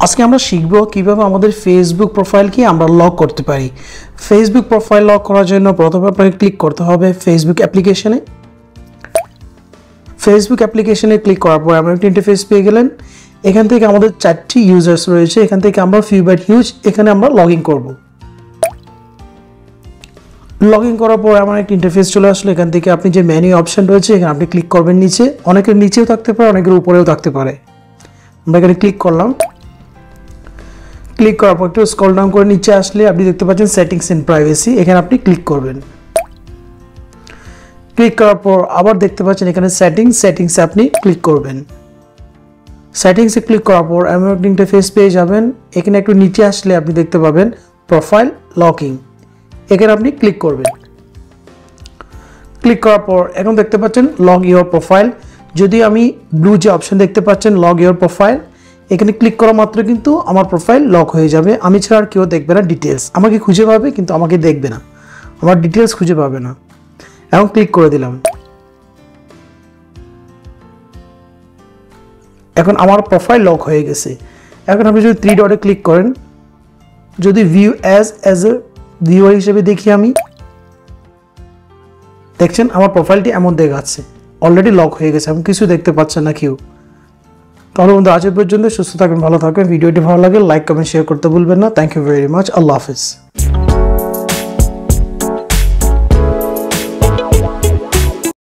আজকে আমরা শিখব কিভাবে আমাদের ফেসবুক প্রোফাইলকে আমরা লক করতে পারি। ফেসবুক প্রোফাইল লক করার জন্য প্রথমে আপনাকে ক্লিক করতে হবে ফেসবুক অ্যাপ্লিকেশনে। ফেসবুক অ্যাপ্লিকেশনে ক্লিক করার পর আমরা একটা ইন্টারফেস পেয়ে গেলেন। এখান থেকে আমাদের 4টি ইউজার্স রয়েছে, এখান থেকে আমরা ফেভারিট ইউজ এখানে আমরা লগ ইন করব। লগ ইন করার পর আমার একটা ইন্টারফেস চলে আসলো। এখান থেকে আপনি যে মেনু অপশন রয়েছে এখানে আপনি ক্লিক করবেন নিচে, অনেকের নিচেও থাকতে পারে অনেকের উপরেও থাকতে পারে। আমরা এখানে ক্লিক করলাম। ক্লিক করার পর একটু স্ক্রল ডাউন করে নিচে আসলে আপনি দেখতে পাচ্ছেন সেটিংস এন্ড প্রাইভেসি, এখানে আপনি ক্লিক করবেন। ক্লিক করার পর আবার দেখতে পাচ্ছেন এখানে সেটিংসে আপনি ক্লিক করবেন। সেটিংসে ক্লিক করার পর এমন একটা ইন্টারফেস পেয়ে যাবেন। এখানে একটু নিচে আসলে আপনি দেখতে পাবেন প্রোফাইল লকিং, এখানে আপনি ক্লিক করবেন। ক্লিক করার পর এখন দেখতে পাচ্ছেন লগ ইওর প্রোফাইল। যদি আমি ব্লু যে অপশন দেখতে পাচ্ছেন লগ ইওর প্রোফাইল, এখানে ক্লিক করা মাত্র কিন্তু আমার প্রোফাইল লক হয়ে যাবে। আমি ছাড়া আর কেউ দেখবে না ডিটেলস, আমাকে খুঁজে পাবে কিন্তু আমাকে দেখবে না, আমার ডিটেলস খুঁজে পাবে না। এখন ক্লিক করে দিলাম। এখন আমার প্রোফাইল লক হয়ে গেছে। এখন আপনি যদি 3 ডটে ক্লিক করেন, যদি ভিউ অ্যাজ এ ভিউয়ার হিসেবে দেখি, আমি দেখছেন আমার প্রোফাইলটি এমন দেখাচ্ছে, অলরেডি লক হয়ে গেছে, আমি কিছু দেখতে পাচ্ছেন না কেউ। তাহলে বন্ধু আজ পর্যন্ত, সুস্থ থাকবেন, ভালো থাকবেন। ভিডিওটি ভালো লাগে লাইক কমেন্ট শেয়ার করতে ভুলবেন না। Thank you very much. আল্লাহ হাফিজ।